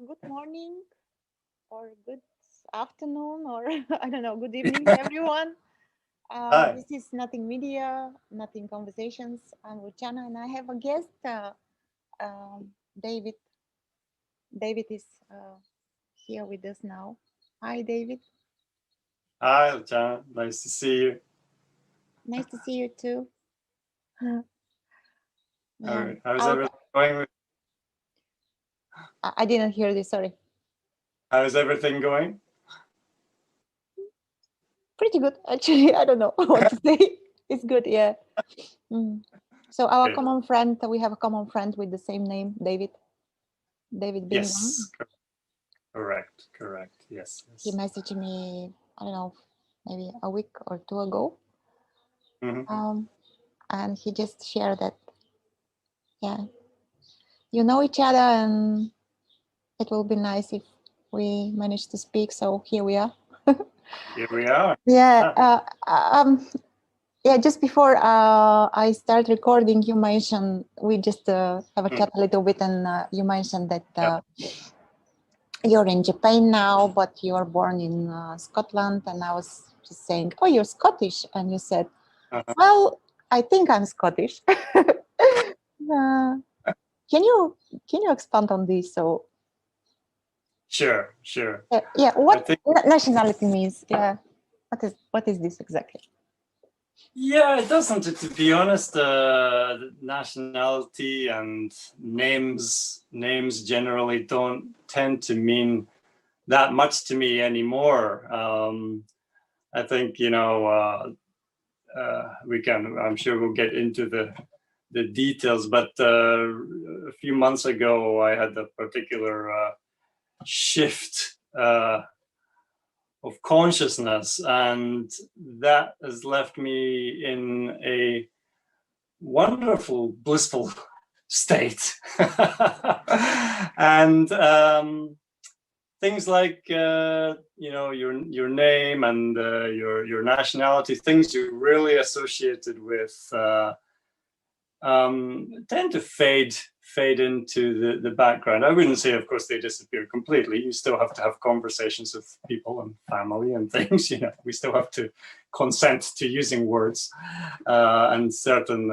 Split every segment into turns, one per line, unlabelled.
Good morning or good afternoon or I don't know, good evening, everyone.
Hi.
This is Nothing Media, Nothing Conversations. I'm Luchana and I have a guest, David. David is here with us now. Hi, David.
Hi, Luchana. Nice to see you.
Nice to see you too. Yeah,
How's everything going?
I didn't hear this, sorry.
How's everything going?
Pretty good, actually. I don't know what to say. It's good, yeah. So our
Good.
common friend, we have a common friend with the same name, David. David Bingham.
Yes. Correct. Yes.
He messaged me, I don't know, maybe a week or two ago.
Mm-hmm.
And he just shared that, yeah, you know each other and it will be nice if we manage to speak. So here we are.
Here we are.
Yeah. Yeah, just before I start recording, you mentioned, we just have a chat a little bit, and you mentioned that you're in Japan now, but you were born in Scotland. And I was just saying, oh, you're Scottish. And you said, well, I think I'm Scottish. Can you expand on this? So
Sure.
yeah, what nationality means? Yeah, what is this exactly?
Yeah, it doesn't. To be honest, nationality and names generally don't tend to mean that much to me anymore. I think I'm sure we'll get into the details, but a few months ago I had a particular shift of consciousness, and that has left me in a wonderful, blissful state. And things like your name and your nationality, things you're really associated with, tend to fade into the background. I wouldn't say, of course, they disappear completely. You still have to have conversations with people and family and things. We still have to consent to using words, and certain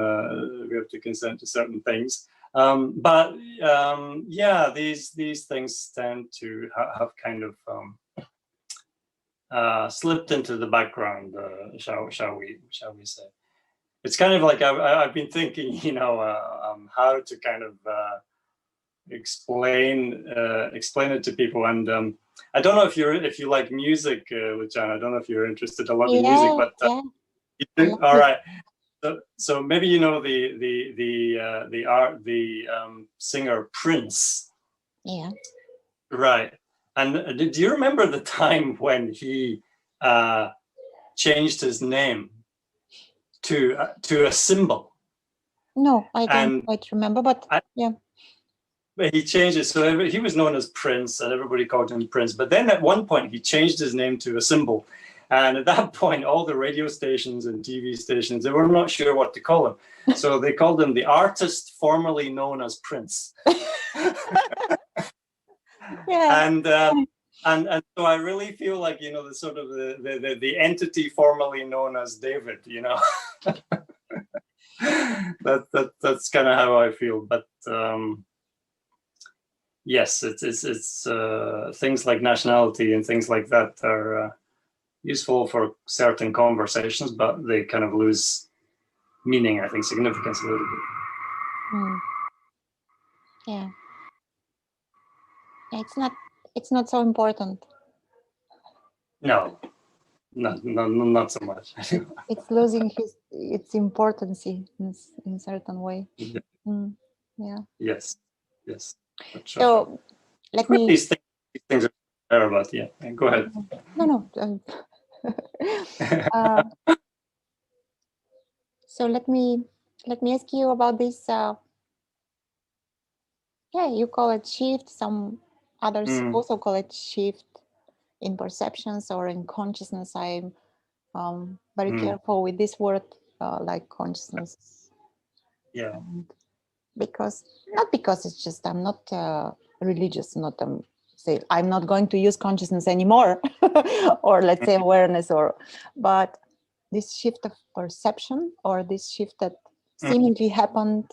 we have to consent to certain things. Yeah, these things tend to have kind of slipped into the background, shall we say. It's kind of like I've been thinking, how to kind of explain it to people. And I don't know if you like music, Luchana. I don't know if you're interested a lot in music, but you do? All right. So maybe you know the singer Prince.
Yeah.
Right. And do you remember the time when he changed his name to a symbol?
No, I don't quite remember, but yeah.
But he changed it, so he was known as Prince, and everybody called him Prince. But then at one point, he changed his name to a symbol, and at that point, all the radio stations and TV stations, they were not sure what to call him, so they called him the artist formerly known as Prince.
Yeah.
And so I really feel like the sort of the entity formerly known as David. That's kind of how I feel. But yes, it's things like nationality and things like that are useful for certain conversations, but they kind of lose meaning, I think, significance a little bit.
Yeah. It's not so important.
No, not so much.
It's losing its importance in certain way.
Yeah.
Yeah.
Yes. Sure.
So let me.
These things are fair about. Yeah. Go ahead.
No. So let me ask you about this. Yeah, you call it shift. Some others also call it shift in perceptions or in consciousness. I'm very careful with this word, like consciousness.
Yeah.
Not because it's just I'm not religious, not say, I'm not going to use consciousness anymore, or let's say awareness, but this shift of perception, or this shift that seemingly happened.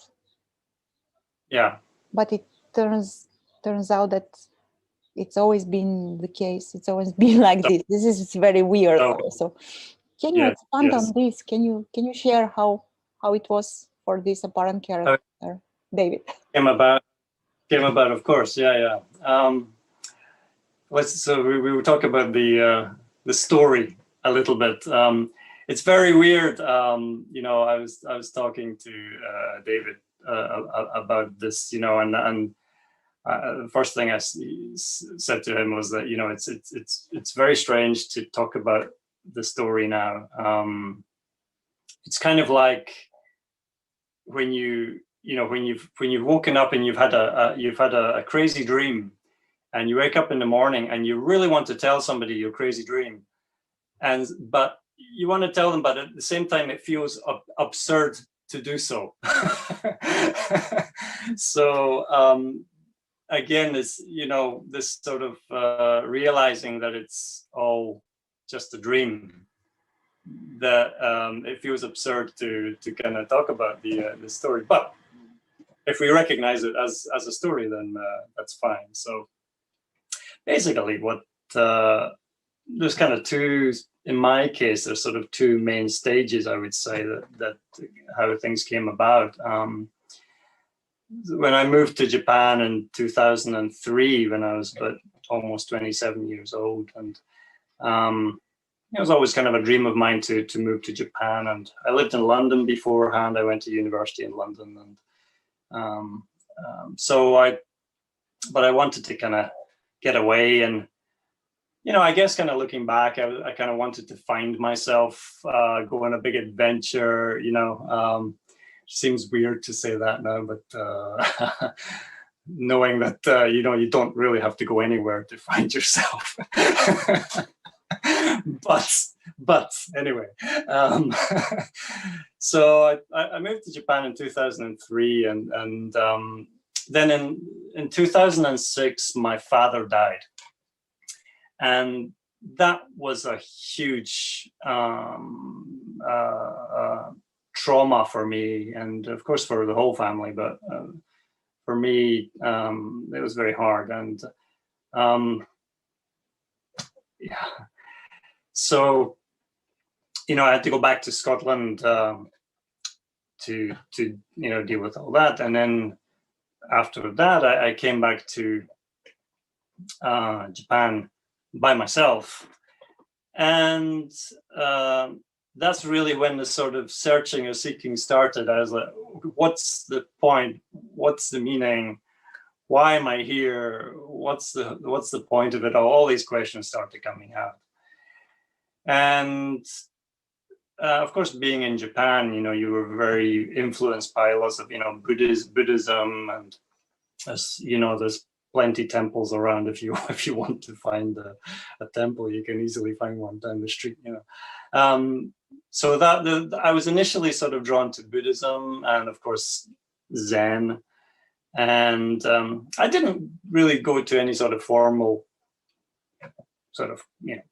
Yeah.
But it turns out that it's always been the case. It's always been like this. This is very weird. Also, can you expand on this? Can you share how it was for this apparent character, David?
Came about, of course. Yeah. So we will talk about the story a little bit. It's very weird. You know, I was talking to David about this. You know, and the first thing I said to him was that, you know, it's very strange to talk about the story now. It's kind of like when you've woken up and you've had a crazy dream, and you wake up in the morning and you really want to tell somebody your crazy dream, but you want to tell them, but at the same time it feels absurd to do so. So again, this, you know, this sort of realizing that it's all just a dream, that it feels absurd to kind of talk about the story. But if we recognize it as a story, then that's fine. So basically, what there's kind of two, in my case, there's sort of two main stages, I would say, that how things came about. When I moved to Japan in 2003, when I was about almost 27 years old, and it was always kind of a dream of mine to move to Japan. And I lived in London beforehand. I went to university in London, and but I wanted to kind of get away. And, you know, I guess kind of looking back, I kind of wanted to find myself, go on a big adventure, you know. Seems weird to say that now, but knowing that, you know, you don't really have to go anywhere to find yourself. but anyway, so I moved to Japan in 2003, and then in 2006, my father died. And that was a huge trauma for me, and of course for the whole family, but for me, it was very hard. And yeah, so, you know, I had to go back to Scotland to you know, deal with all that. And then after that, I came back to Japan by myself, and that's really when the sort of searching or seeking started. I was like, what's the point? What's the meaning? Why am I here? What's the point of it? All these questions started coming out. And of course, being in Japan, you know, you were very influenced by lots of, you know, Buddhism, and as you know, there's plenty temples around. If you want to find a temple, you can easily find one down the street, you know. So I was initially sort of drawn to Buddhism, and of course Zen, and I didn't really go to any sort of formal sort of, you know,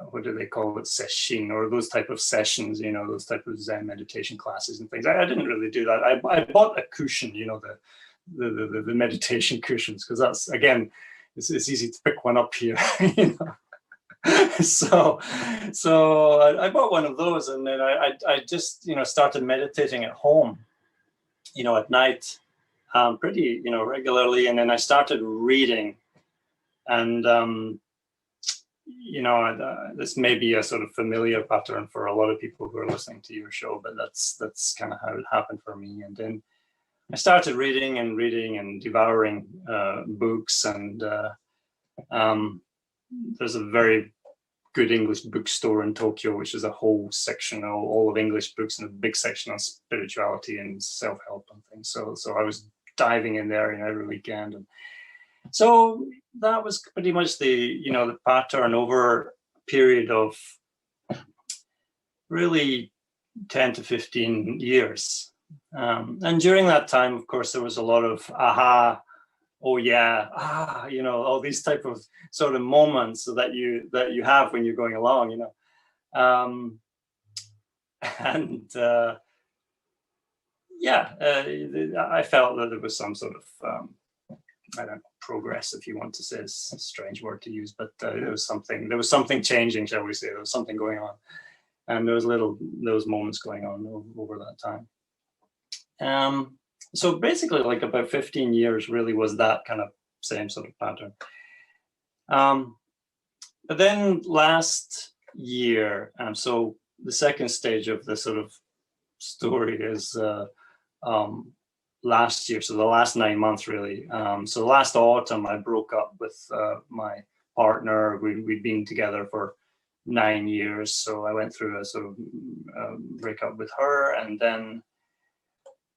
what do they call it, sesshin, or those type of sessions, you know, those type of Zen meditation classes and things. I didn't really do that. I bought a cushion, you know, the meditation cushions, because that's, again, it's easy to pick one up here, you know. So I bought one of those, and then I just, you know, started meditating at home, you know, at night, pretty, you know, regularly. And then I started reading, and you know, this may be a sort of familiar pattern for a lot of people who are listening to your show, but that's kind of how it happened for me. And then I started reading and devouring books, and there's a very good English bookstore in Tokyo, which is a whole section of all of English books, and a big section on spirituality and self-help and things. So I was diving in there, you know, every weekend. And so that was pretty much the, you know, the pattern over a period of really 10 to 15 years. And during that time, of course, there was a lot of aha oh yeah, you know, all these type of sort of moments that you have when you're going along, you know. And yeah, I felt that there was some sort of I don't know, progress, if you want to say. It's a strange word to use, but there was something changing, shall we say. There was something going on, and there was moments going on over that time. So basically, like about 15 years really was that kind of same sort of pattern. But then last year, so the second stage of the sort of story is last year, so the last 9 months really. So last autumn, I broke up with my partner. We'd been together for 9 years, so I went through a sort of breakup with her, and then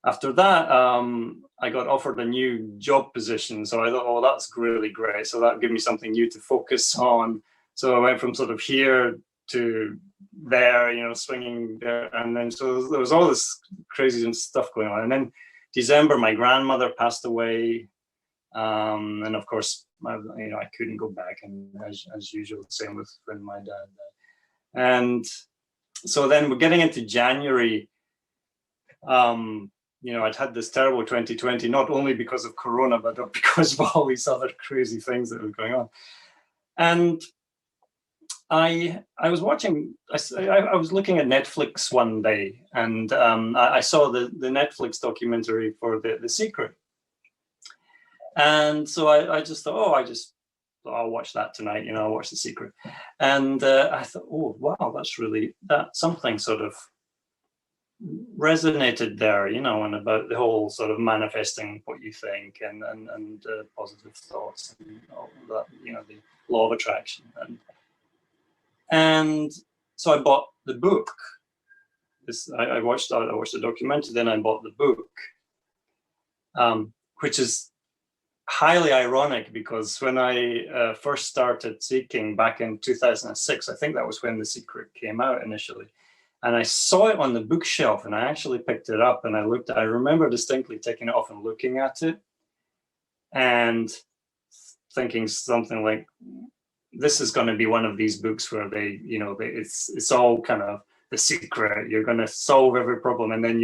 after that, I got offered a new job position. So I thought, oh, that's really great. So that gave me something new to focus on. So I went from sort of here to there, you know, swinging there. And then so there was all this crazy stuff going on. And then December, my grandmother passed away. And of course, you know, I couldn't go back. And as usual, same with when my dad died. And so then we're getting into January. You know, I'd had this terrible 2020, not only because of Corona, but because of all these other crazy things that were going on. And I was watching, I was looking at Netflix one day, and I saw the Netflix documentary for The Secret. And so I just thought, I'll watch that tonight, you know, I'll watch The Secret. And I thought, oh, wow, that's something sort of resonated there, you know, and about the whole sort of manifesting what you think and positive thoughts and all that, you know, the law of attraction. And so I bought the book. I watched the documentary, then I bought the book, which is highly ironic because when I first started seeking back in 2006, I think that was when The Secret came out initially. And I saw it on the bookshelf, and I actually picked it up, and I remember distinctly taking it off and looking at it and thinking something like, this is going to be one of these books where they, you know, it's all kind of the secret. You're going to solve every problem, and then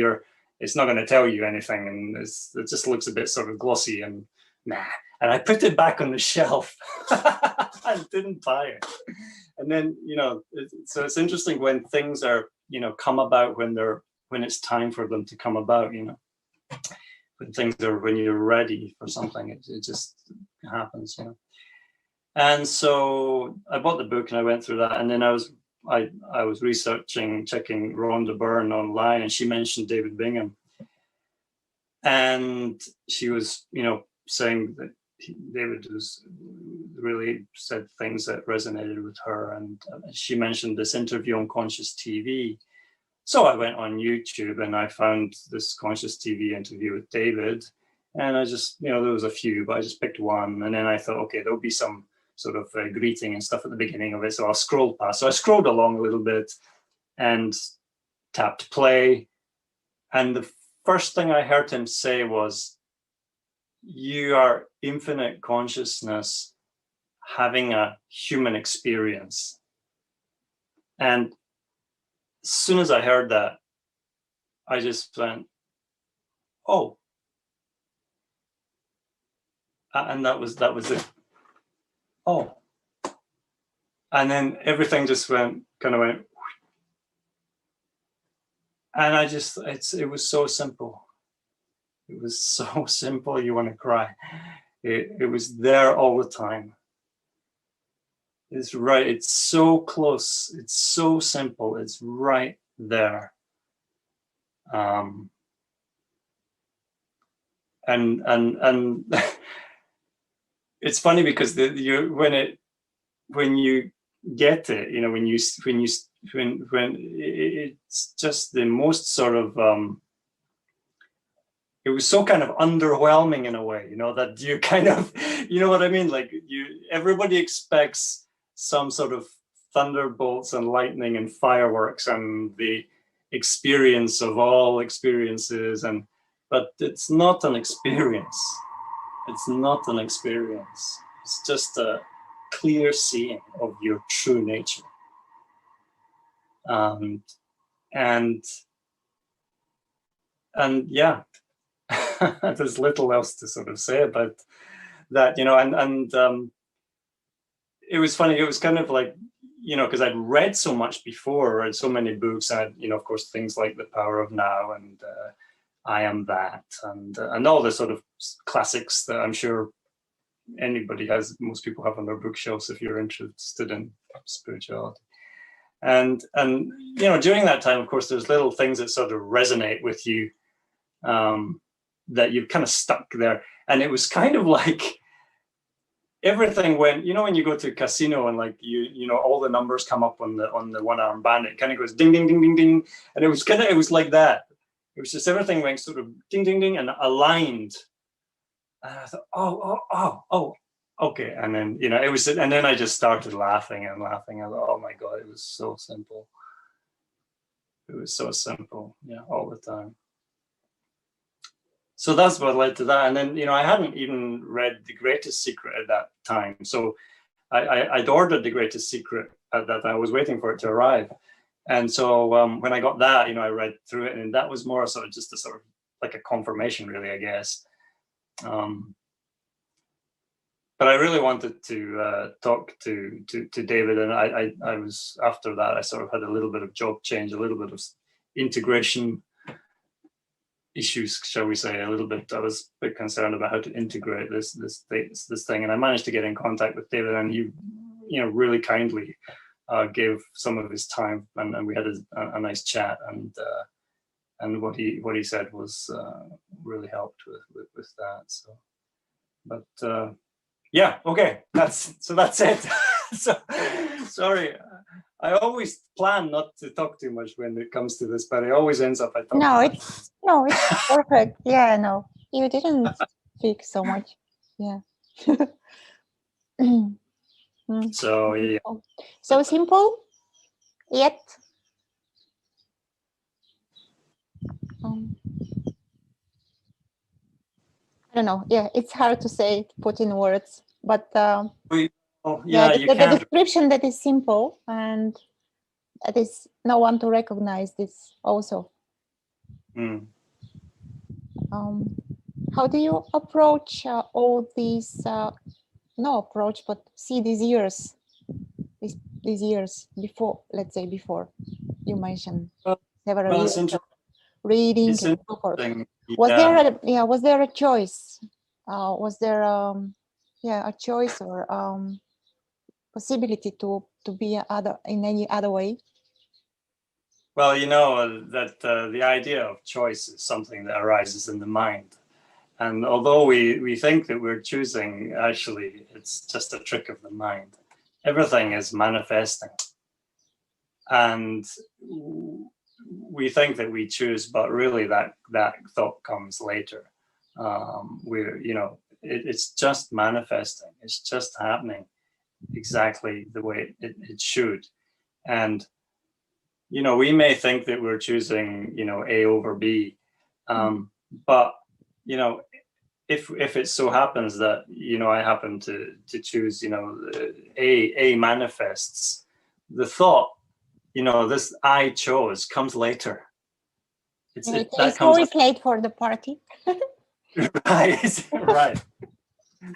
it's not going to tell you anything, and it just looks a bit sort of glossy and nah. And I put it back on the shelf. I didn't buy it. And then, you know, so it's interesting when things are, you know, come about when it's time for them to come about, you know, when you're ready for something, it just happens, you know. And so I bought the book and I went through that, and then I was checking Rhonda Byrne online, and she mentioned David Bingham, and she was, you know, saying that David was really said things that resonated with her, and she mentioned this interview on Conscious TV. So I went on YouTube and I found this Conscious TV interview with David, and I just, you know, there was a few, but I just picked one, and then I thought, okay, there'll be some sort of greeting and stuff at the beginning of it, so I'll scroll past. So I scrolled along a little bit and tapped play, and the first thing I heard him say was, "You are infinite consciousness having a human experience." And as soon as I heard that, I just went, oh. And that was it. Oh. And then everything just kind of went. And it was so simple. It was so simple, you want to cry. It was there all the time. It's right, it's so close, it's so simple, it's right there. And it's funny because when you get it, you know, when it's just the most sort of it was so kind of underwhelming in a way, you know, that you kind of, you know what I mean? Like everybody expects some sort of thunderbolts and lightning and fireworks and the experience of all experiences, but it's not an experience. It's not an experience. It's just a clear seeing of your true nature. And yeah, there's little else to sort of say about that, you know. And it was funny. It was kind of like, you know, because I'd read so much before, read so many books, and you know, of course, things like The Power of Now and I Am That, and all the sort of classics that I'm sure anybody has, most people have on their bookshelves if you're interested in spirituality. And you know, during that time, of course, there's little things that sort of resonate with you, that you've kind of stuck there. And it was kind of like everything went, you know, when you go to a casino and like you know, all the numbers come up on the one-armed bandit, it kind of goes ding ding ding ding ding, and it was like that. It was just everything went sort of ding ding ding and aligned. And I thought, oh, okay. And then, you know, it was, and then I just started laughing and laughing. I thought, oh my God, it was so simple. It was so simple, yeah, all the time. So that's what led to that. And then, you know, I hadn't even read The Greatest Secret at that time. So I'd ordered The Greatest Secret at that time. I was waiting for it to arrive. And so when I got that, you know, I read through it, and that was more sort of just a sort of like a confirmation, really, I guess. But I really wanted to talk to David, and I was, after that, I sort of had a little bit of job change, a little bit of integration issues, shall we say, a little bit. I was a bit concerned about how to integrate this thing, and I managed to get in contact with David, and he, you know, really kindly gave some of his time, and we had a nice chat, and what he said was really helped with that. So, but yeah, okay, that's it. So sorry, I always plan not to talk too much when it comes to this, but it always ends up I talk.
No, it's perfect. Yeah, no, you didn't speak so much. Yeah.
So yeah.
So simple, yet I don't know. Yeah, it's hard to say, to put in words, but the description that is simple, and that is no one to recognize this also. How do you approach all these? No approach, but see these years before. Let's say before you mentioned several years of reading and so forth. Was there a choice? Was there a choice or possibility to be in any other way?
Well, you know that the idea of choice is something that arises in the mind, and although we think that we're choosing, actually it's just a trick of the mind. Everything is manifesting, and we think that we choose, but really that thought comes later. You know, it's just manifesting. It's just happening exactly the way it should. And, you know, we may think that we're choosing, you know, A over B, but, you know, if it so happens that, you know, I happen to choose, you know, A manifests, the thought, you know, this I chose comes later.
It's always late for the party.
Right.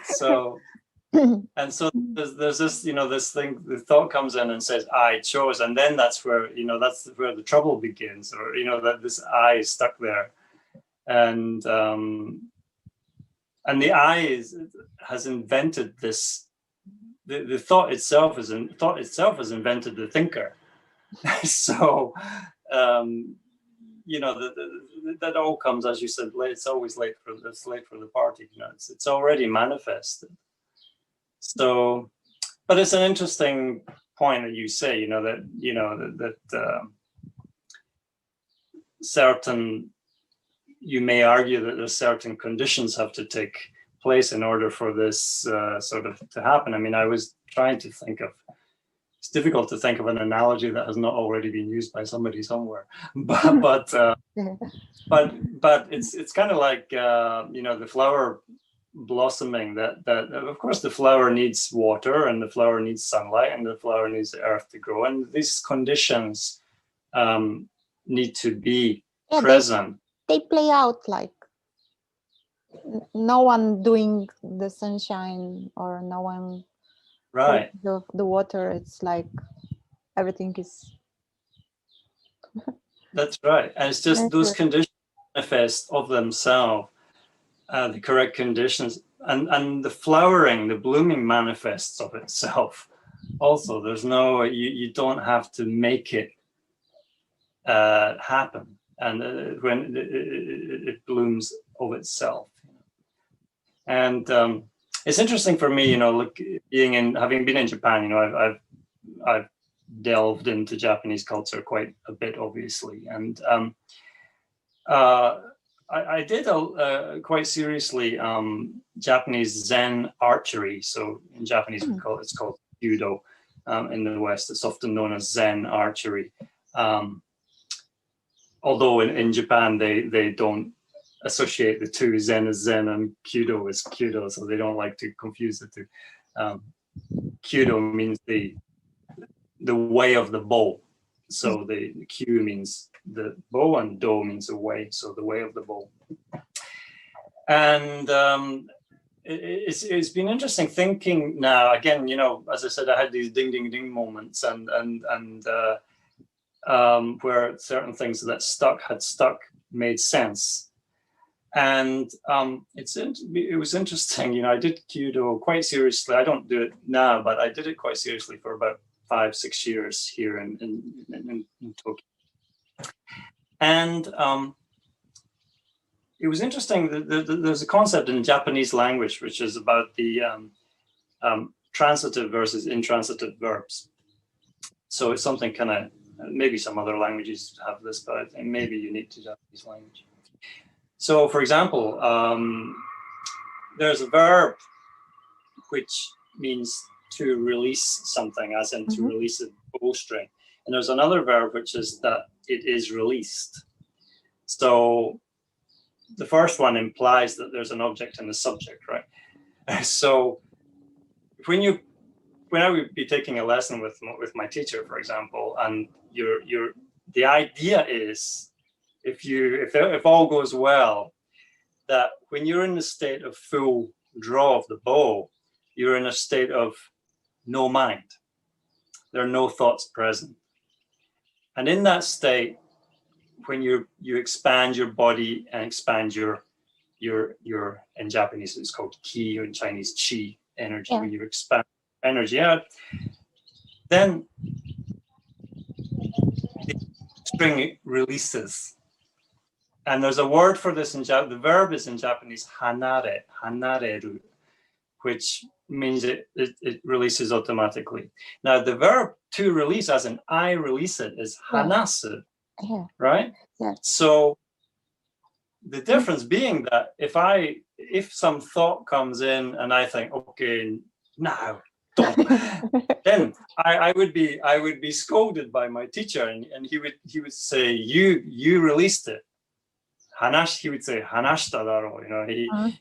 So, and so there's this, you know, this thing, the thought comes in and says, I chose. And then that's where, you know, that's where the trouble begins, or, you know, that this I is stuck there. And the I has invented this, the thought itself has invented the thinker. So, you know, that all comes, as you said, late. It's always late for the party. You know, it's already manifested. So, but it's an interesting point that you say. You know that certain, you may argue that there's certain conditions have to take place in order for this sort of to happen. I mean, I was trying to think of. It's difficult to think of an analogy that has not already been used by somebody somewhere, but it's kind of like you know, the flower blossoming, that of course the flower needs water, and the flower needs sunlight, and the flower needs the earth to grow, and these conditions need to be present.
They play out like no one doing the sunshine or no one the water. It's like everything is.
That's right. And it's just those conditions manifest of themselves, the correct conditions, and the flowering, the blooming manifests of itself. Also, there's no, you don't have to make it happen. And when it blooms of itself. And it's interesting for me, look, having been in Japan, I've delved into Japanese culture quite a bit, obviously, and I did quite seriously Japanese Zen Archery. So in Japanese, it's called Judo. In the West, it's often known as Zen Archery. Although in Japan, they don't associate the two. Zen is Zen and Kyudo is Kyudo, so they don't like to confuse the two. Kyudo means the way of the bow. So the Kyu means the bow and Do means the way, so the way of the bow. And it's been interesting thinking now, again, as I said, I had these ding, ding, ding moments and where certain things that had stuck made sense. And it was interesting, I did Kyudo quite seriously. I don't do it now, but I did it quite seriously for about 5-6 years here in Tokyo. And it was interesting. There's a concept in Japanese language which is about the transitive versus intransitive verbs. So it's something kind of, maybe some other languages have this, but I think maybe unique to Japanese language. So, for example, there's a verb which means to release something, as in to release a bowstring. And there's another verb which is that it is released. So the first one implies that there's an object and a subject, right? So when I would be taking a lesson with my teacher, for example, and the idea is, if all goes well, that when you're in the state of full draw of the bow, you're in a state of no mind. There are no thoughts present. And in that state, when you expand your body and expand your in Japanese it's called ki, or in Chinese chi energy, when you expand energy out, then the string releases. And there's a word for this in Japanese. The verb is in Japanese hanareru, which means it releases automatically. Now the verb to release, as in I release it, is hanasu, right? Yeah. So the difference being that if some thought comes in and I think, okay, now don't, then I would be scolded by my teacher, and he would say, you released it. He would say hanashita daro,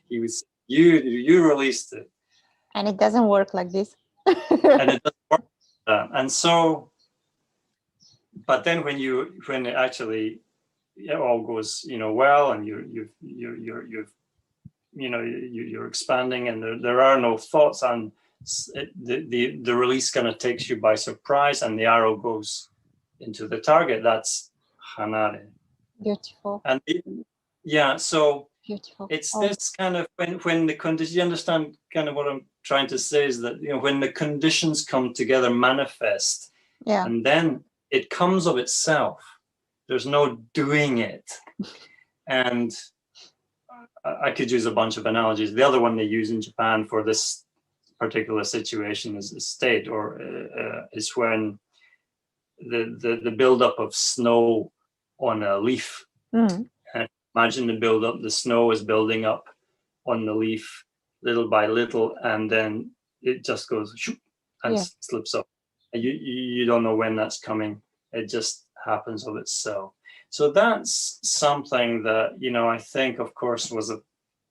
he would say, you released it.
And it doesn't work like this.
And it doesn't work like that. And so, but then when it actually all goes well, and you're expanding, and there are no thoughts, and the release kind of takes you by surprise, and the arrow goes into the target. That's hanare.
Beautiful.
And so beautiful. It's this kind of when the conditions, you understand kind of what I'm trying to say is that when the conditions come together, manifest, and then it comes of itself. There's no doing it. And I could use a bunch of analogies. The other one they use in Japan for this particular situation is a state, or is when the buildup of snow on a leaf. And imagine the snow is building up on the leaf little by little, and then it just goes shoop, and slips up. And you don't know when that's coming. It just happens of itself. So that's something that I think, of course, was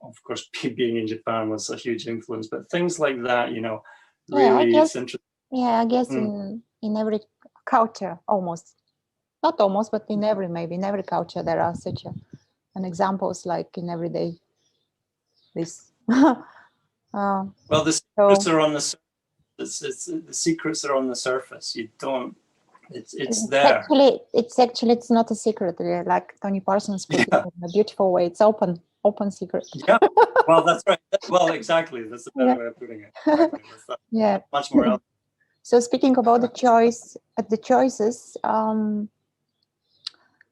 of course, being in Japan was a huge influence, but things like that, you know,
Yeah,
really, it's interesting.
Yeah, I guess in every culture, almost, not almost, but in every culture, there are such an examples like in everyday this.
Well, the secrets are on the surface. The secrets are on the surface. You don't. It's there.
It's not a secret. Like Tony Parsons put it in a beautiful way. It's open secret.
Yeah. Well, that's right. Well, exactly. That's the better way of putting it. Exactly.
Yeah.
Much more elegant.
So speaking about the choices,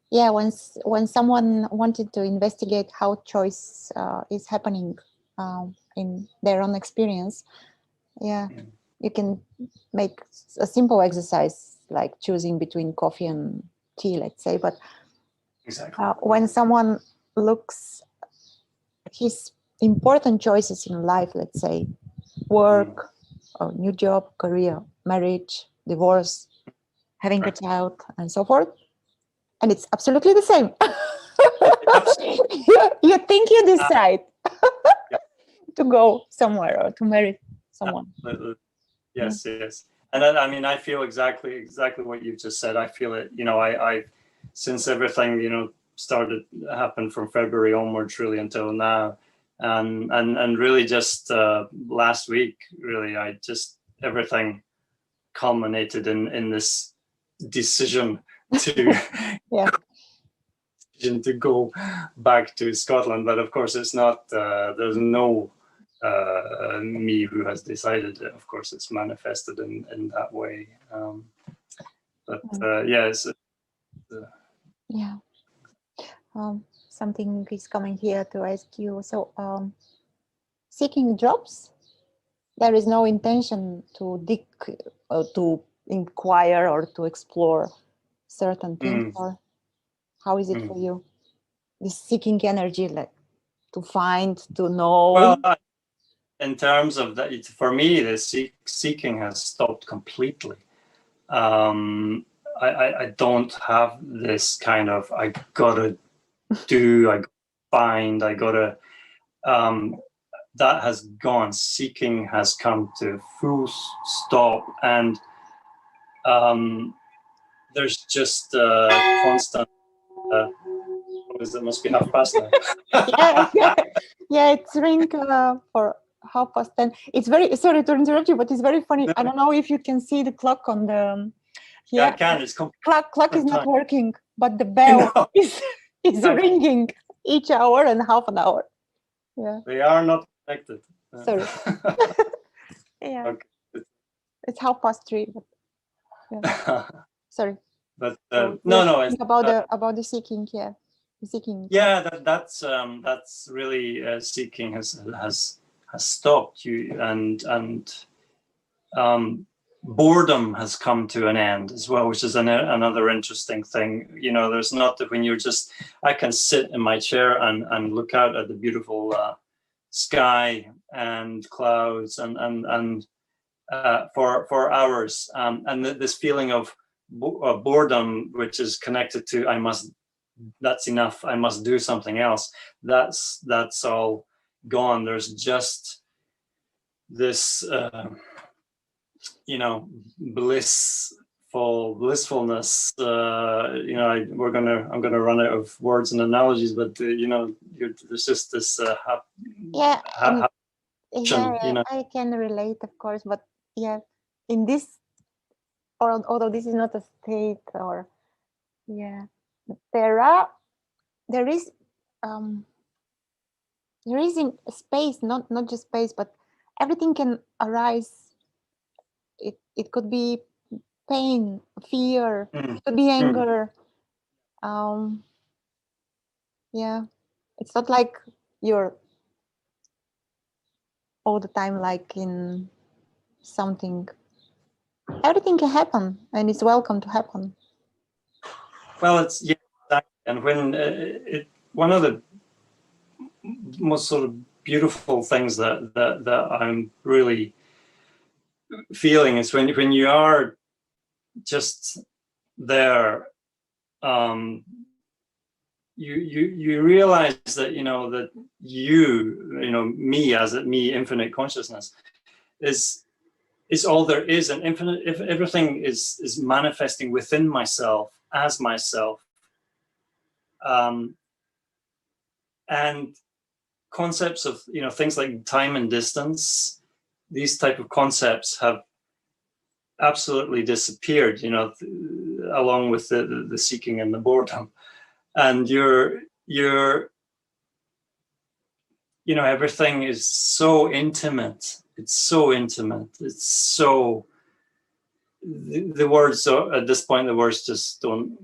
yeah, when someone wanted to investigate how choice is happening in their own experience, yeah, you can make a simple exercise like choosing between coffee and tea, let's say. But
exactly,
when someone looks at his important choices in life, let's say work, or new job, career, marriage, divorce, having a child, and so forth, and it's absolutely the same. You think you decide to go somewhere or to marry someone.
Yes, yes. And I mean, I feel exactly what you've just said. I feel it, you know, I since everything, you know, started happened from February onwards really until now. And really just last week, really, I just, everything culminated in this decision to to go back to Scotland. But of course, it's not. There's no me who has decided it. Of course, it's manifested in that way. But yeah, it's.
Yeah. Something is coming here to ask you. So, seeking jobs, there is no intention to to inquire or to explore certain things, or how is it for you? This seeking energy, like to find, to know.
Well, in terms of that, for me, the seeking has stopped completely. I don't have this kind of I gotta do, I gotta find, I gotta. That has gone. Seeking has come to full stop, and there's just constant. What is it? Must be 10:30 now.
Yeah, it's ring for 10:30. It's very, sorry to interrupt you, but it's very funny. I don't know if you can see the clock on the.
Yeah, I can. It's
clock is not working, but the bell is ringing each hour and half an hour. Yeah.
They are not connected.
Sorry. Yeah. Okay. It's 3:30. But yeah. Sorry.
But no.
It's about the seeking. Yeah. The seeking.
Yeah, that's really seeking has stopped you, and boredom has come to an end as well, which is another interesting thing. You know, there's not that when you're just, I can sit in my chair and look out at the beautiful sky and clouds and for hours, and this feeling of boredom, which is connected to that's enough, I must do something else. That's all gone. There's just this you know, blissfulness. You know, I'm gonna run out of words and analogies, but you know, there's just this
yeah,
you know.
I can relate, of course, but yeah, in this, although this is not a state, or yeah, there is in space, not just space, but everything can arise. It could be pain, fear, it could be anger. Yeah, it's not like you're all the time like in something. Everything can happen, and it's welcome to happen.
Well, it's and when one of the most sort of beautiful things that I'm really feeling is when you are just there, you realize that, that me as me, infinite consciousness, is all there is, and infinite. If everything is manifesting within myself as myself, and concepts of things like time and distance, these type of concepts have absolutely disappeared, along with the seeking and the boredom, and everything is so intimate. It's so intimate. It's so, the words at this point, the words just don't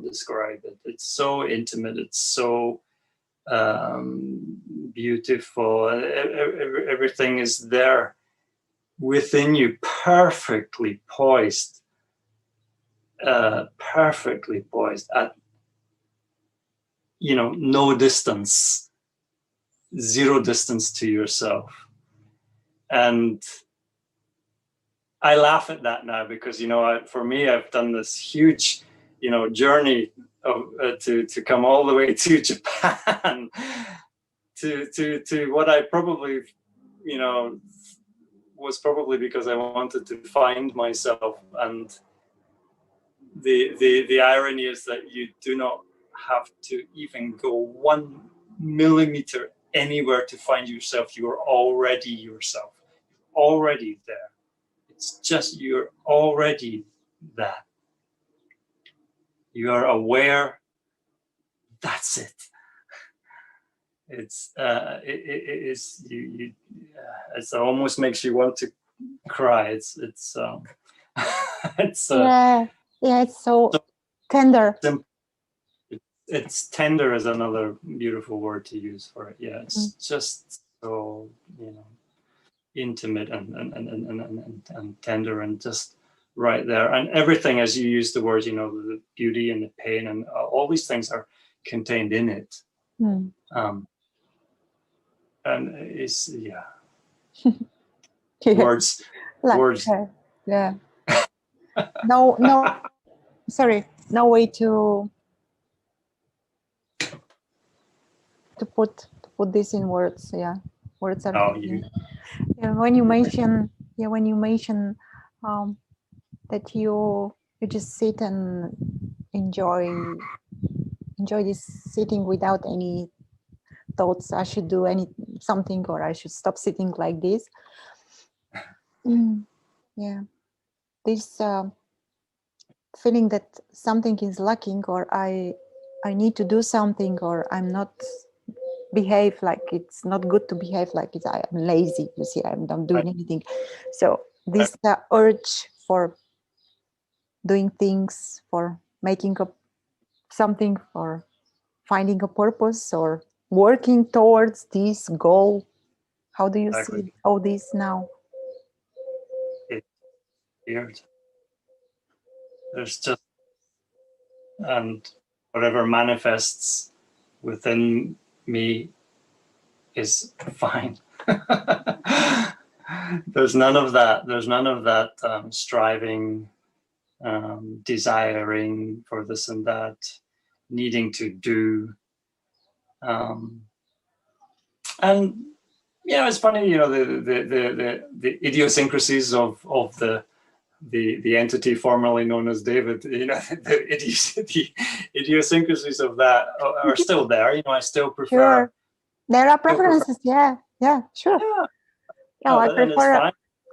describe it. It's so intimate. It's so beautiful. Everything is there within you, perfectly poised at no distance, zero distance to yourself. And I laugh at that now because for me, I've done this huge journey of to come all the way to Japan to what I probably was probably because I wanted to find myself. And the irony is that you do not have to even go 1 millimeter anywhere to find yourself. You are already yourself, already there. It's just, you're already that. You are aware. That's it. It's it almost makes you want to cry. It's it's
it's so tender.
It's tender is another beautiful word to use for it. Yeah, it's just so intimate and tender, and just right there. And everything, as you use the word, the beauty and the pain and all these things are contained in it. And it's words, words.
Yeah. No, sorry, no way to put this in words. Yeah, words are. When you mention that you just sit and enjoy this sitting without any thoughts, I should do something, or I should stop sitting like this. Yeah, this feeling that something is lacking, or I need to do something, or I'm not behave like it's not good to behave like it's, I'm lazy. You see, I'm not doing anything. So this urge for doing things, for making up something, for finding a purpose, or working towards this goal. How do you see all this now?
It's weird. There's just, and whatever manifests within me is fine. There's none of that. There's none of that striving, desiring for this and that, needing to do. And it's funny, the idiosyncrasies of the entity formerly known as David, the idiosyncrasies of that are still there. I still prefer.
Sure. There are preferences. Yeah, sure. Yeah,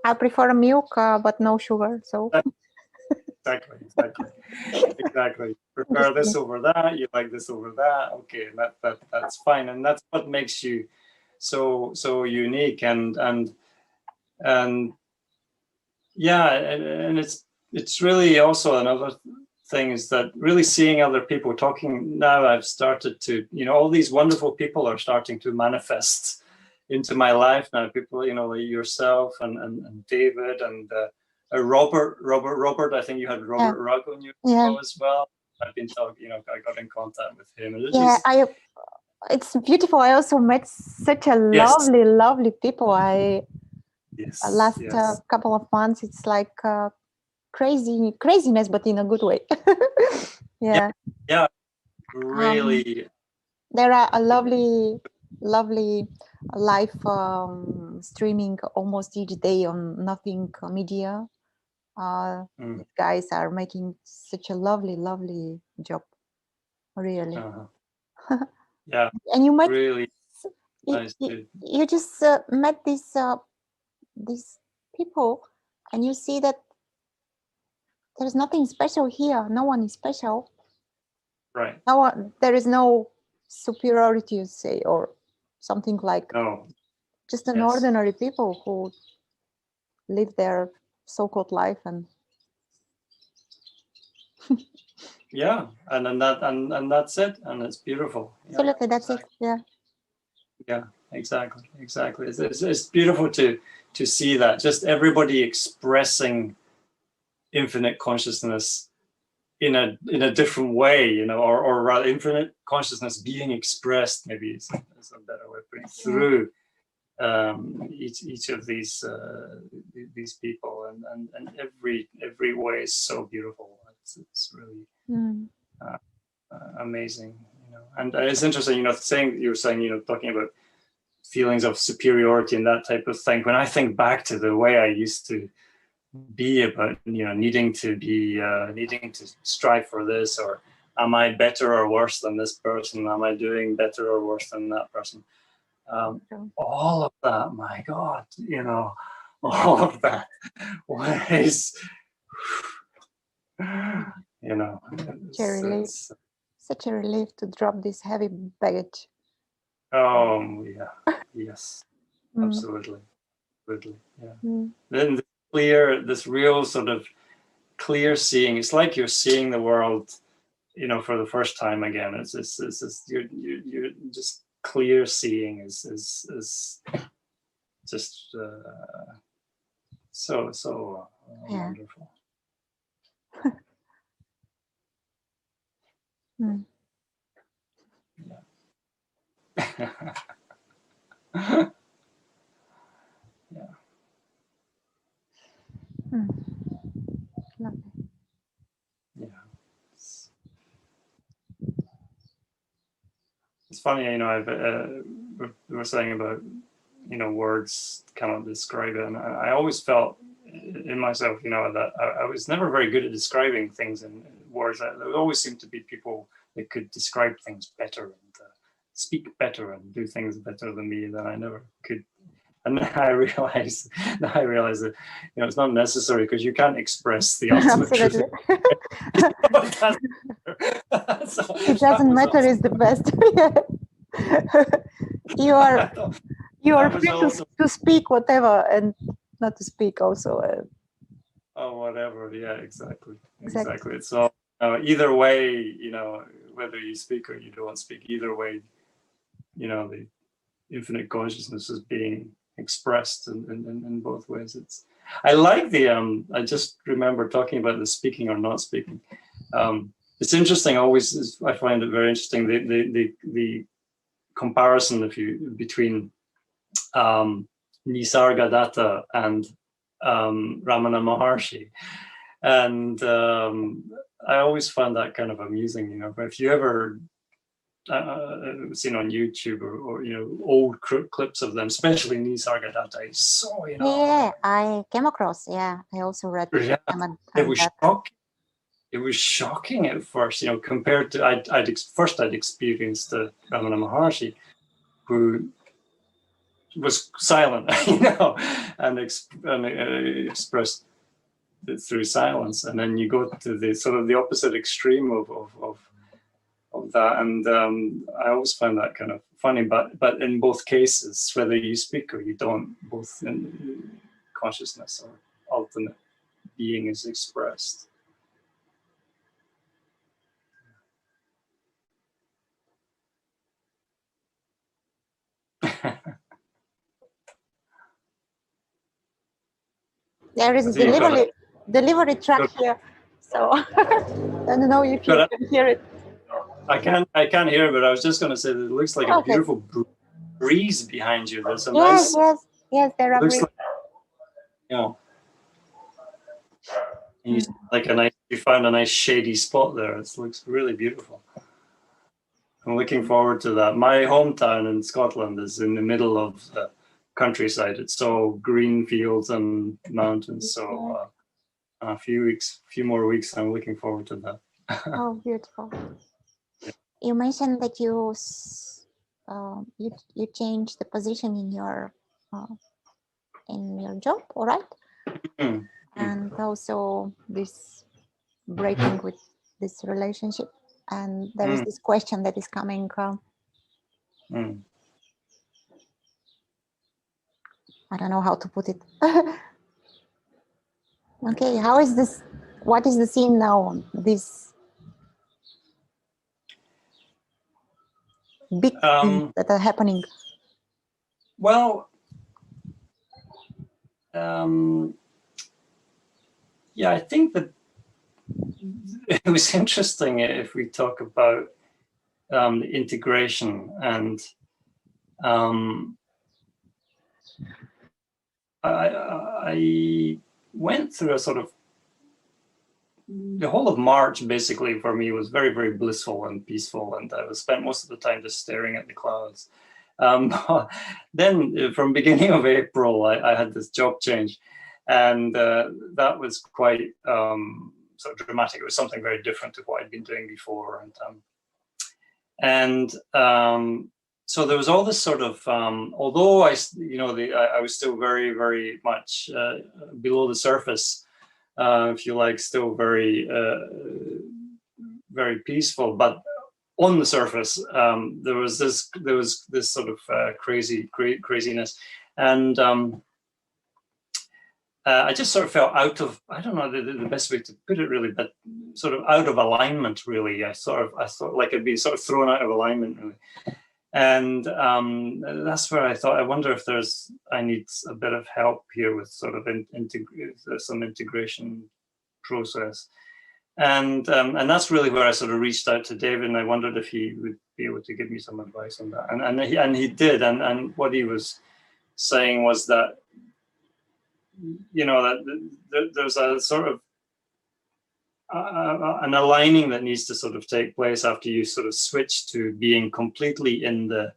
I prefer milk, but no sugar. So.
Exactly. Prefer this over that. You like this over that. Okay, that's fine, and that's what makes you so unique, and it's really also another thing is that really seeing other people talking. Now I've started to, all these wonderful people are starting to manifest into my life now. People, like yourself and David and Robert. I think you had Robert Rugg on your show as well. I've been talking, I got in contact with him.
It's beautiful. I also met such a lovely people. Last couple of months, it's like craziness, but in a good way.
Yeah. really.
There are a lovely live streaming almost each day on Nothing Media. These guys are making such a lovely job, really.
Yeah,
And you might
really nice.
You just met these people, and you see that there's nothing special here. No one is special.
Right.
No one, there is no superiority, you say, or something like.
No.
Just an ordinary people who live their so-called life, and
yeah, and that's it, and it's beautiful.
Absolutely, that's it. Yeah.
Yeah, exactly. It's beautiful to see that, just everybody expressing infinite consciousness in a different way, or rather infinite consciousness being expressed, maybe is a better way of putting it, through each of these people, and every way is so beautiful. It's really amazing, and it's interesting, you were saying, talking about feelings of superiority and that type of thing. When I think back to the way I used to be about, needing to strive for this, or am I better or worse than this person? Am I doing better or worse than that person? All of that, my God, all of that was,
such a relief to drop this heavy baggage.
Oh yeah, yes, absolutely, yeah. Then this real sort of clear seeing. It's like you're seeing the world, for the first time again. It's you're just clear seeing is just so wonderful. Yeah.
Lovely.
Yeah. It's funny, I've we were saying about, words cannot describe it, and I always felt in myself, that I was never very good at describing things in words. There always seemed to be people that could describe things better and speak better and do things better than me, that I never could. And then I realized that, it's not necessary, because you can't express the ultimate truth.
It doesn't matter. Is the best. you are free to speak whatever, and not to speak also.
Oh, whatever. Yeah, exactly. It's all either way. Whether you speak or you don't speak, either way, the infinite consciousness is being expressed in both ways. I like I just remember talking about the speaking or not speaking. It's interesting. Always, I find it very interesting, the comparison between Nisargadatta and Ramana Maharshi, and I always found that kind of amusing. If you ever seen on YouTube or old clips of them, especially Nisargadatta, is so
Yeah, I came across. Yeah, I also read.
Yeah, it was shocking. It was shocking at first, compared to I'd experienced Ramana Maharshi, who was silent, and expressed it through silence, and then you go to the sort of the opposite extreme of that, and I always find that kind of funny. But in both cases, whether you speak or you don't, both in consciousness or ultimate being is expressed.
There is a delivery truck here, so I don't know if you can hear it.
I can't hear it, but I was just going to say that it looks like a beautiful breeze behind you. There's a nice.
Yes, there are breeze.
You found a nice shady spot there. It looks really beautiful. I'm looking forward to that. My hometown in Scotland is in the middle of the countryside. It's all green fields and mountains. So a few more weeks, I'm looking forward to that.
Oh, beautiful.
Yeah.
You mentioned that you changed the position in your job, all right? And also this breaking with this relationship, and there is this question that is coming. I don't know how to put it. Okay, how is this? What is the scene now? This big things that are happening.
Well, yeah, I think that it was interesting if we talk about the integration, and I went through a sort of, the whole of March basically for me was very, very blissful and peaceful, and I spent most of the time just staring at the clouds. Then from beginning of April, I had this job change, and that was quite sort of dramatic. It was something very different to what I'd been doing before, and so there was all this sort of, although I was still very, very much below the surface, if you like, still very, very peaceful, but on the surface, there was this sort of craziness, and I just sort of felt out of, I don't know the best way to put it really, but sort of out of alignment really. I thought like I'd been sort of thrown out of alignment really. And that's where I thought, I wonder if I need a bit of help here with sort of some integration process. And that's really where I sort of reached out to David, and I wondered if he would be able to give me some advice on that. And he did. And what he was saying was that, that there's a sort of an aligning that needs to sort of take place after you sort of switch to being completely in the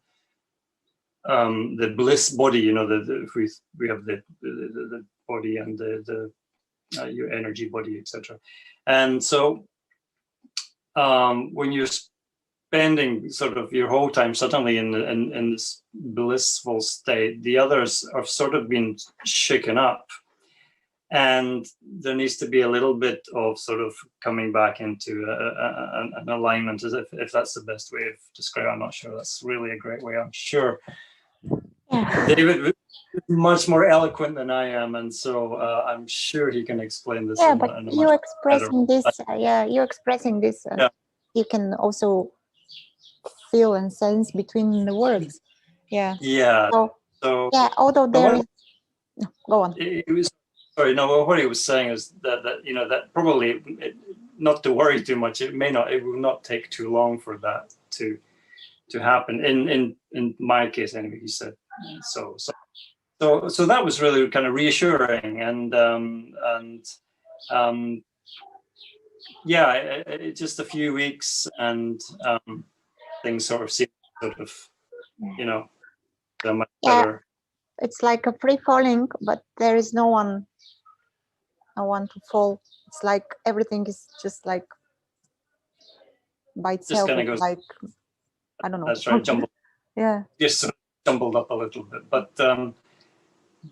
bliss body. If we have the body and the your energy body, etc. And so when you're spending sort of your whole time suddenly in this blissful state, the others are sort of being shaken up. And there needs to be a little bit of sort of coming back into an alignment, as if that's the best way of describing. I'm not sure that's really a great way. I'm sure David is much more eloquent than I am, and so I'm sure he can explain this.
Yeah, but you're expressing this. You're expressing this. You can also feel and sense between the words. Yeah.
Yeah.
So yeah, although there is. Go on.
It was. Sorry, no. What he was saying is that that probably not to worry too much. It will not take too long for that to happen. In my case, anyway, he said. So that was really kind of reassuring, and yeah, just a few weeks, and things sort of seem much better.
It's like a free falling, but there is no one to fall. It's like everything is just like by itself.
Just goes,
like, I don't know.
That's right, jumbled.
Yeah.
Just sort of jumbled up a little bit,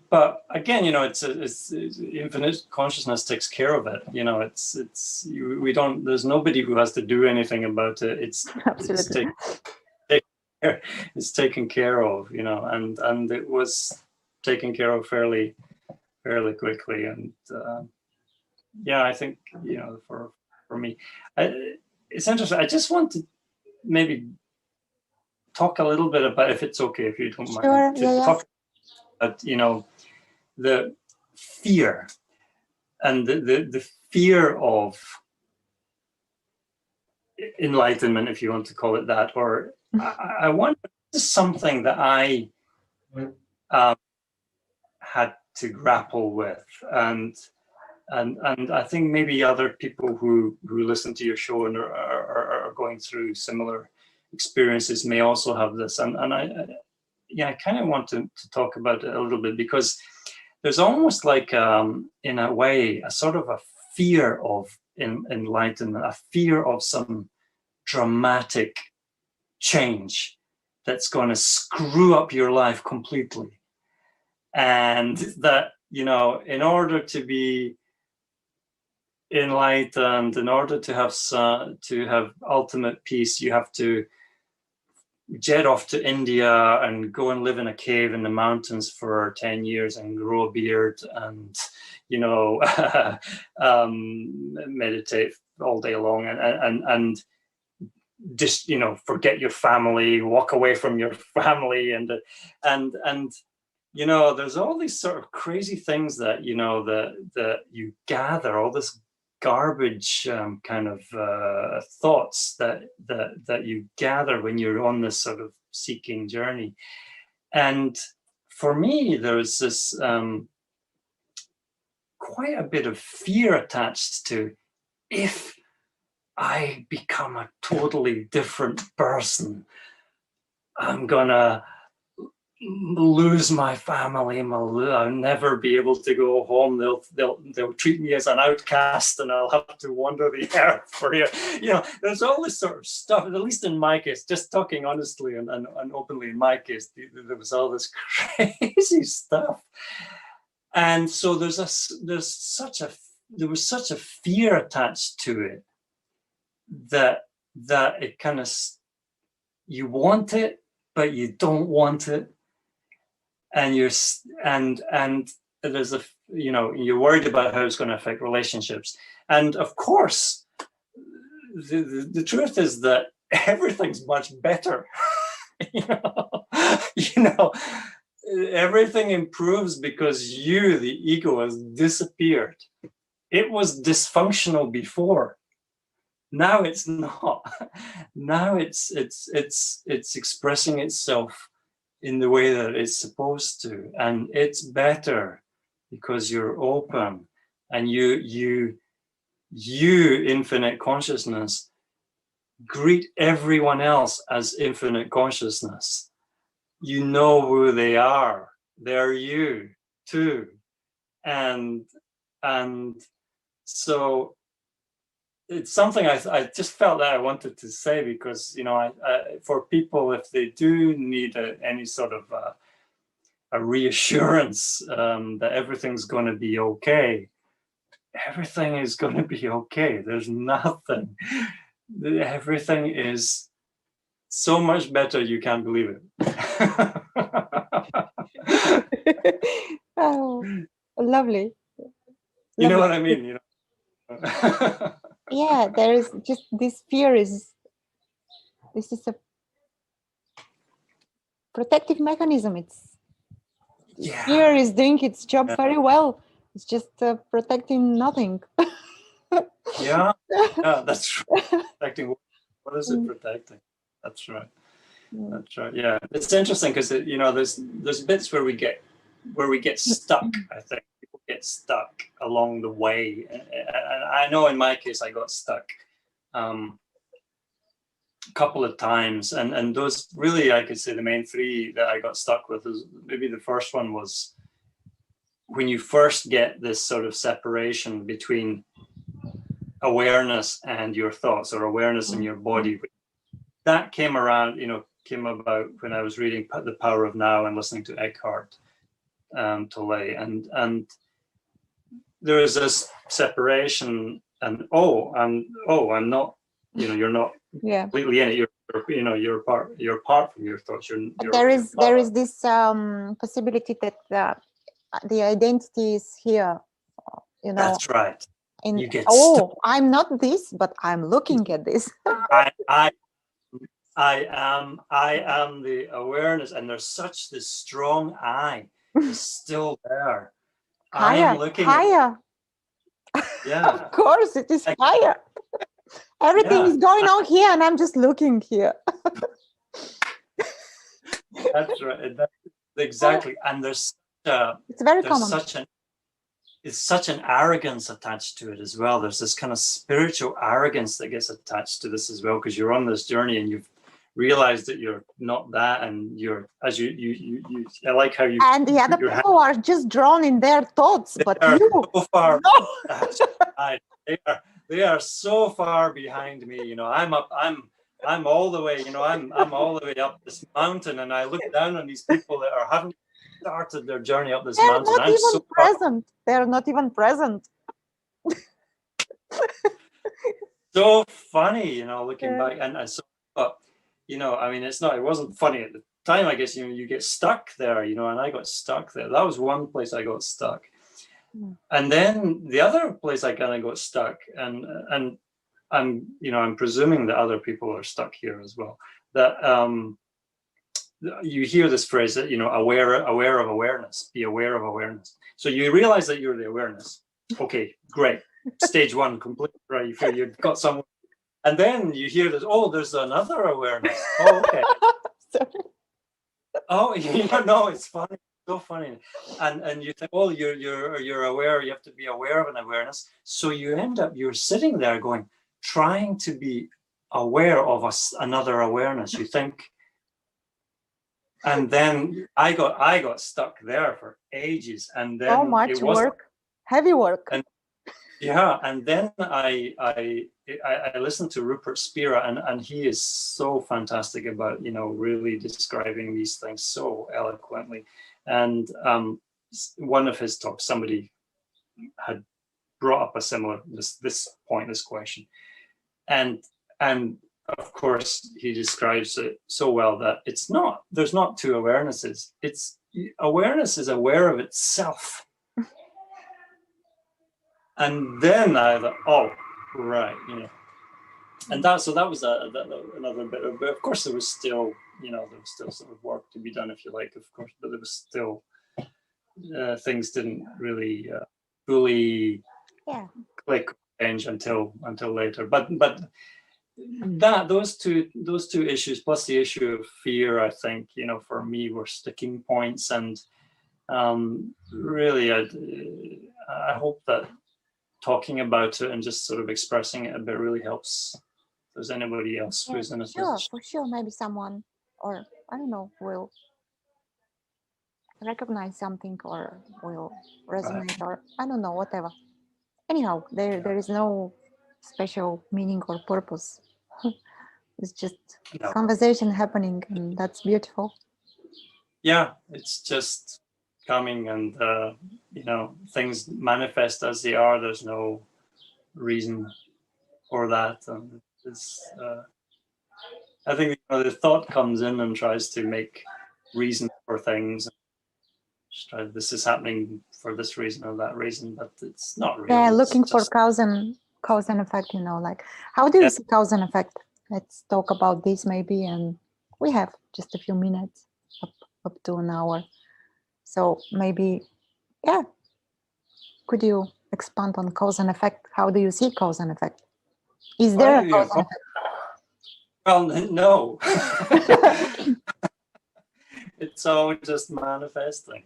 but again, it's infinite consciousness takes care of it. We don't. There's nobody who has to do anything about it. It's
absolutely.
It's taken care of, and it was taken care of fairly quickly, and yeah, I think for me, it's interesting. I just want to maybe talk a little bit about, if it's okay, if you don't mind, talk about the fear and the fear of enlightenment, if you want to call it that, or I wonder, this is something that I had to grapple with, and I think maybe other people who listen to your show and are going through similar experiences may also have this. And I kind of want to talk about it a little bit, because there's almost like, in a way, a sort of a fear of enlightenment, a fear of some dramatic change that's going to screw up your life completely. And that, in order to be enlightened, in order to have ultimate peace, you have to jet off to India and go and live in a cave in the mountains for 10 years and grow a beard and, meditate all day long and just, forget your family, walk away from your family. And there's all these sort of crazy things that, that you gather, all this garbage kind of thoughts that you gather when you're on this sort of seeking journey. And for me, there's this quite a bit of fear attached to, if I become a totally different person, I'm gonna lose my family. I'll never be able to go home. They'll treat me as an outcast, and I'll have to wander the earth for you. There's all this sort of stuff. At least in my case, just talking honestly and openly, in my case, there was all this crazy stuff. And so there was such a fear attached to it that it kind of, you want it, but you don't want it. And there's you're worried about how it's going to affect relationships. And of course, the truth is that everything's much better. Everything improves because the ego, has disappeared. It was dysfunctional before. Now it's not. Now it's expressing itself in the way that it's supposed to, and it's better because you're open, and you infinite consciousness, greet everyone else as infinite consciousness. You know who they are. They're you too. And so it's something I just felt that I wanted to say, because for people, if they do need any sort of a reassurance that everything's going to be okay, everything is going to be okay. There's nothing. Everything is so much better, you can't believe it.
Oh, lovely.
You know what I mean?
Yeah, there is just this fear this is a protective mechanism. Fear is doing its job very well. It's just protecting nothing.
Yeah, that's right. Protecting. What is it protecting? That's right. That's right. Yeah, it's interesting because there's bits where we get stuck. I think people get stuck along the way, and I know in my case I got stuck a couple of times, and those really, I could say the main three that I got stuck with is, maybe the first one was when you first get this sort of separation between awareness and your thoughts, or awareness in your body. That came about when I was reading The Power of Now and listening to Eckhart Tolle, and there is this separation, and I'm not, you're not completely in it. You're apart from your thoughts.
There is this possibility that the identity is here.
That's right.
And
you get
I'm not this, but I'm looking at this.
I am the awareness, and there's such this strong I is still there.
Higher.
Yeah.
Of course, it is higher. Everything is going on here, and I'm just looking here.
That's right. Exactly. And there's
it's very common.
It's such an arrogance attached to it as well. There's this kind of spiritual arrogance that gets attached to this as well, because you're on this journey and you've realize that you're not that, and you're, as you I like how you,
and the other people are just drawn in their thoughts, but you
so far
no.
they are so far behind me, you know. I'm all the way, you know, I'm all the way up this mountain, and I look down on these people that haven't started their journey up this
They're
mountain.
not
I'm
even
so
present. They're not even present.
so funny, you know, looking
Yeah.
back. And I so, you know, I mean, it wasn't funny at the time, I guess. You know, you get stuck there, you know, and I got stuck there. That was one place I got stuck. And then the other place I kind of got stuck, and I'm, you know, I'm presuming that other people are stuck here as well, that you hear this phrase that, you know, aware of awareness, be aware of awareness. So you realize that you're the awareness. Okay, great. Stage one complete, right? You feel you've got some, and then you hear this, oh, there's another awareness. Oh, okay. Oh, yeah, no, it's funny, so funny. And you think, oh, you're aware, you have to be aware of an awareness. So you end up, you're sitting there going, trying to be aware of another awareness, you think. And then I got stuck there for ages, and then
So much work, heavy work.
And yeah, and then I listened to Rupert Spira, and he is so fantastic about, you know, really describing these things so eloquently. And one of his talks, somebody had brought up a similar this question, and of course he describes it so well that there's not two awarenesses. It's awareness is aware of itself. And then I thought, oh, right, you know, and that was another bit of, but of course there was still, you know, there was still sort of work to be done, if you like, of course, but there was still things didn't really fully click, change until later. But that those two issues plus the issue of fear, I think, you know, for me were sticking points, and really I hope that talking about it and just sort of expressing it a bit really helps. If there's anybody else who's in a position.
For sure, maybe someone, or I don't know, will recognize something or will resonate, or I don't know, whatever. Anyhow, there is no special meaning or purpose. It's just conversation happening, and that's beautiful.
Yeah, it's just coming, and you know, things manifest as they are. There's no reason for that, and it's I think, you know, the thought comes in and tries to make reason for things. This is happening for this reason or that reason, but it's not really.
Yeah, looking for cause and effect, you know, like how do you see cause and effect? Let's talk about this maybe, and we have just a few minutes, up to an hour. So maybe, yeah, could you expand on cause and effect? How do you see cause and effect? Is there a cause and effect?
Well, no. It's all just manifesting.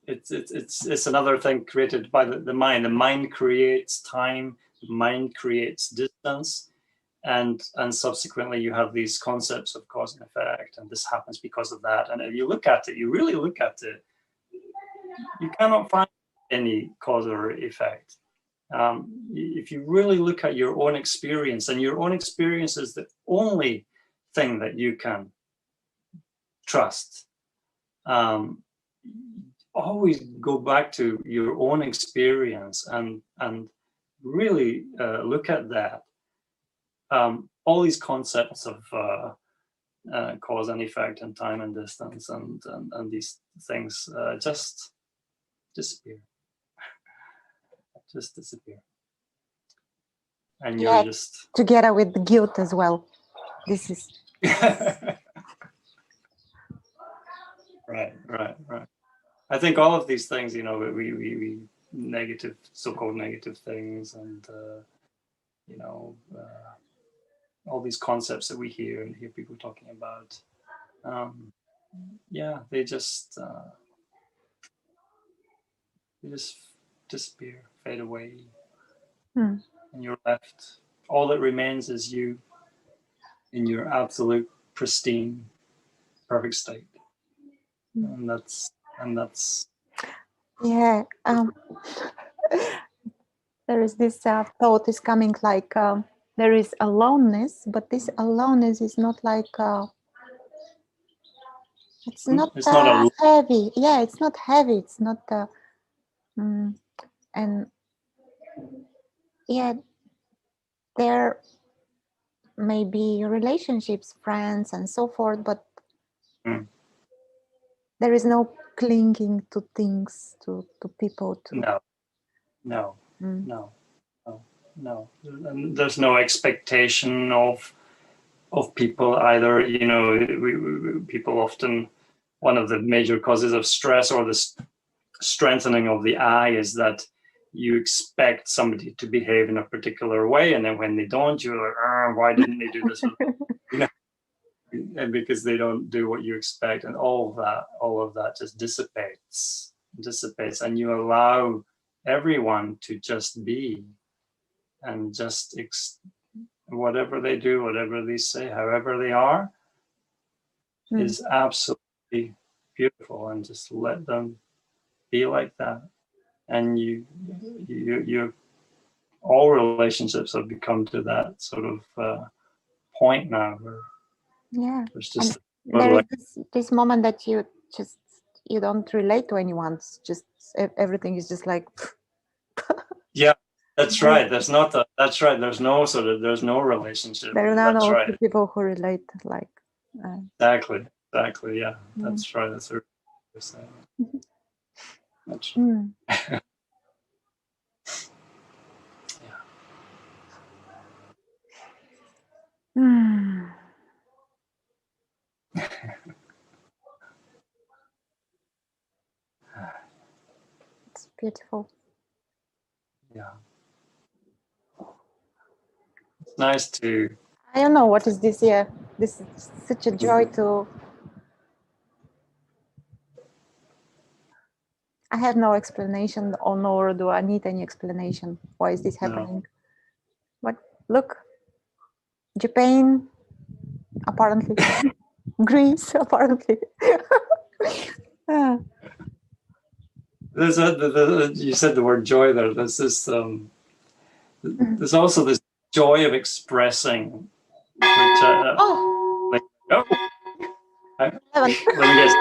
It's another thing created by the mind. The mind creates time. The mind creates distance, and subsequently you have these concepts of cause and effect, and this happens because of that. And if you look at it, you really look at it, you cannot find any cause or effect. If you really look at your own experience, and your own experience is the only thing that you can trust. Always go back to your own experience and really look at that. All these concepts of cause and effect and time and distance and these things just disappear. Just disappear. And you're just
together with the guilt as well. This is
right. I think all of these things, you know, we negative, so-called negative things, and you know, all these concepts that we hear people talking about, yeah, they just disappear, fade away, and you're left. All that remains is you. in your absolute pristine, perfect state. And that's
yeah. There is this thought is coming like there is aloneness, but this aloneness is not like it's not heavy. Yeah, it's not heavy. It's not and yeah, there may be relationships, friends, and so forth, but there is no clinging to things, to people.
No. And there's no expectation of people either. You know, people often, one of the major causes of stress or the strengthening of the I is that you expect somebody to behave in a particular way, and then when they don't, you're like, why didn't they do this? You know, and because they don't do what you expect, and all of that just dissipates, and you allow everyone to just be, and just whatever they do, whatever they say, however they are, is absolutely beautiful, and just let them be like that. And you all relationships have become to that sort of point now where there's just
there is this moment that you don't relate to anyone. It's just everything is just like
yeah, that's right. There's not that's right. There's no relationship.
There are no people who relate like
exactly. Yeah, that's right. That's what you're saying. That's
It's beautiful.
Yeah. It's nice to.
I don't know what is this here. This is such a joy to. I have no explanation, or nor do I need any explanation. Why is this happening? No. But look, Japan, apparently, Greece, apparently.
There's you said the word joy there. There's this. There's also this joy of expressing. Which, like, let me guess.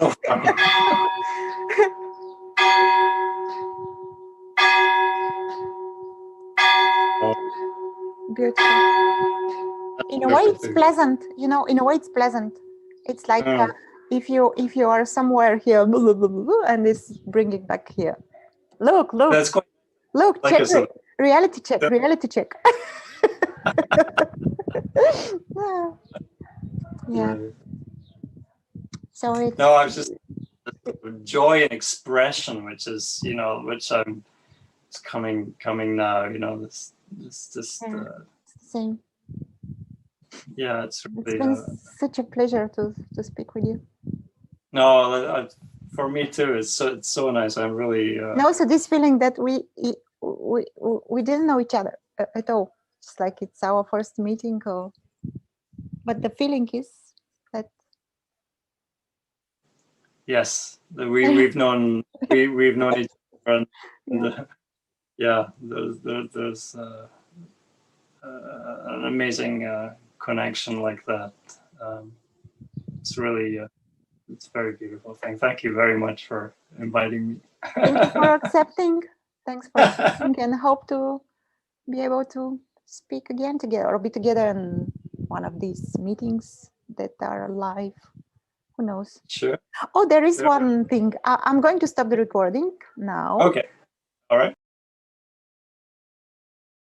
So funny.
Beautiful. In a way, it's pleasant. You know, in a way, it's pleasant. It's like if you are somewhere here, blah, blah, blah, and it's bringing back here. Look.
That's quite,
look,
like
check reality check. Reality check. Yeah. So it's.
No, I was just joy and expression, which is, you know, which it's coming now. You know, this just.
Same.
Yeah, it's really.
It's been such a pleasure to speak with you.
No, for me too. It's so nice. I'm really.
And also this feeling that we didn't know each other at all. It's like it's our first meeting, but the feeling is that.
Yes, we've known each other, and there's an amazing connection like that. It's really it's a very beautiful thing. Thank you very much for inviting me.
Thank you for accepting. Thanks for accepting, and hope to be able to speak again together or be together in one of these meetings that are live. Who knows?
Sure.
Oh, there is one thing. I'm going to stop the recording now.
Okay.